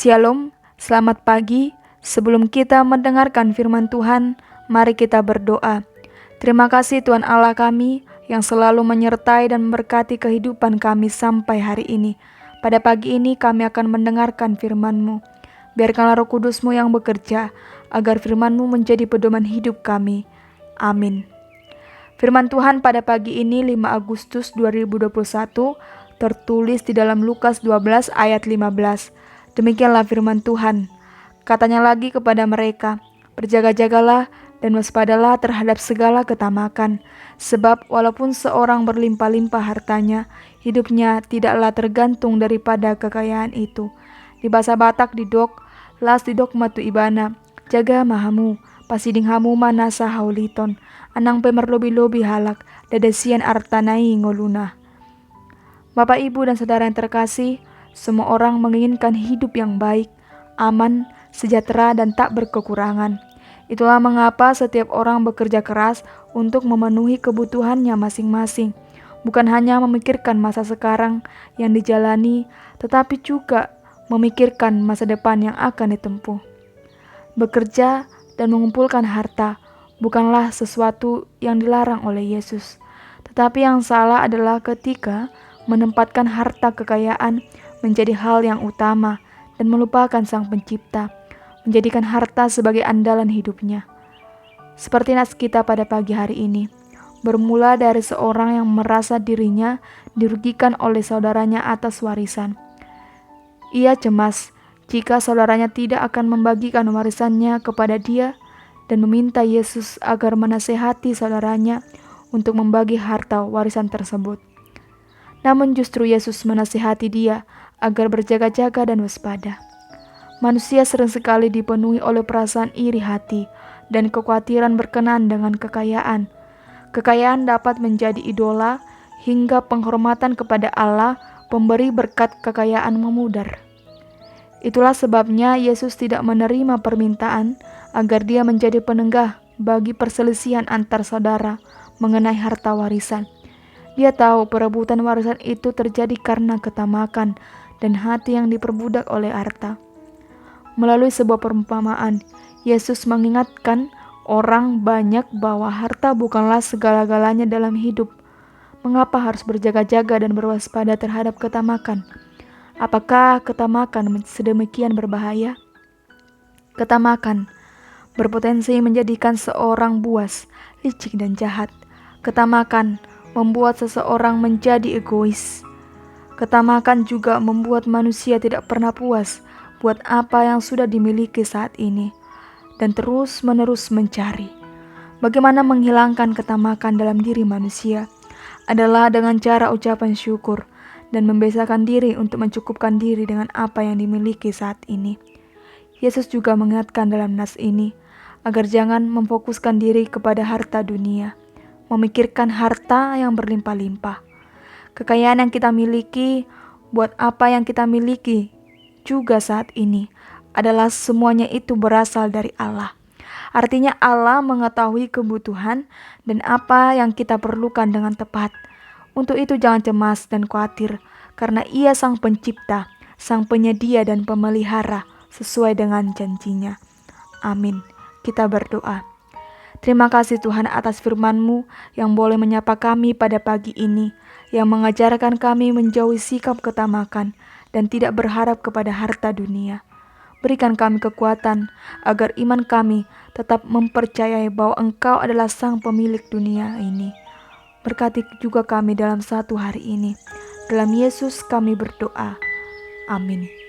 Shalom, selamat pagi. Sebelum kita mendengarkan firman Tuhan, mari kita berdoa. Terima kasih Tuhan Allah kami yang selalu menyertai dan memberkati kehidupan kami sampai hari ini. Pada pagi ini kami akan mendengarkan firman-Mu. Biarkanlah Roh Kudus-Mu yang bekerja, agar firman-Mu menjadi pedoman hidup kami. Amin. Firman Tuhan pada pagi ini 5 Agustus 2021 tertulis di dalam Lukas 12 ayat 15. Demikianlah firman Tuhan. Katanya lagi kepada mereka, berjaga-jagalah dan waspadalah terhadap segala ketamakan, sebab walaupun seorang berlimpah-limpah hartanya, hidupnya tidaklah tergantung daripada kekayaan itu. Di bahasa Batak didok, las didok matu ibana, jaga mahamu, pasiding hamu manasa hauliton, anang pemerlobi-lobi halak, dadasian artanai ngoluna. Bapak, Ibu, dan saudara yang terkasih, semua orang menginginkan hidup yang baik, aman, sejahtera, dan tak berkekurangan. Itulah mengapa setiap orang bekerja keras untuk memenuhi kebutuhannya masing-masing, bukan hanya memikirkan masa sekarang yang dijalani, tetapi juga memikirkan masa depan yang akan ditempuh. Bekerja dan mengumpulkan harta bukanlah sesuatu yang dilarang oleh Yesus, tetapi yang salah adalah ketika menempatkan harta kekayaan menjadi hal yang utama dan melupakan Sang Pencipta, menjadikan harta sebagai andalan hidupnya. Seperti nas kita pada pagi hari ini, bermula dari seorang yang merasa dirinya dirugikan oleh saudaranya atas warisan. Ia cemas jika saudaranya tidak akan membagikan warisannya kepada dia dan meminta Yesus agar menasehati saudaranya untuk membagi harta warisan tersebut. Namun justru Yesus menasihati dia agar berjaga-jaga dan waspada. Manusia sering sekali dipenuhi oleh perasaan iri hati dan kekhawatiran berkenaan dengan kekayaan. Kekayaan dapat menjadi idola hingga penghormatan kepada Allah pemberi berkat kekayaan memudar. Itulah sebabnya Yesus tidak menerima permintaan agar dia menjadi penenggah bagi perselisihan antar saudara mengenai harta warisan. Dia tahu perebutan warisan itu terjadi karena ketamakan dan hati yang diperbudak oleh harta. Melalui sebuah perumpamaan, Yesus mengingatkan orang banyak bahwa harta bukanlah segala-galanya dalam hidup. Mengapa harus berjaga-jaga dan berwaspada terhadap ketamakan? Apakah ketamakan sedemikian berbahaya? Ketamakan berpotensi menjadikan seorang buas, licik, dan jahat. Ketamakan membuat seseorang menjadi egois. Ketamakan juga membuat manusia tidak pernah puas buat apa yang sudah dimiliki saat ini dan terus-menerus mencari. Bagaimana menghilangkan ketamakan dalam diri manusia adalah dengan cara ucapan syukur dan membiasakan diri untuk mencukupkan diri dengan apa yang dimiliki saat ini. Yesus juga mengingatkan dalam nas ini agar jangan memfokuskan diri kepada harta dunia, memikirkan harta yang berlimpah-limpah. Kekayaan yang kita miliki, buat apa yang kita miliki juga saat ini, adalah semuanya itu berasal dari Allah. Artinya Allah mengetahui kebutuhan dan apa yang kita perlukan dengan tepat. Untuk itu jangan cemas dan khawatir, karena Ia Sang Pencipta, Sang Penyedia dan Pemelihara sesuai dengan janjinya. Amin. Kita berdoa. Terima kasih Tuhan atas firman-Mu yang boleh menyapa kami pada pagi ini, yang mengajarkan kami menjauhi sikap ketamakan dan tidak berharap kepada harta dunia. Berikan kami kekuatan agar iman kami tetap mempercayai bahwa Engkau adalah Sang Pemilik dunia ini. Berkati juga kami dalam satu hari ini. Dalam Yesus kami berdoa. Amin.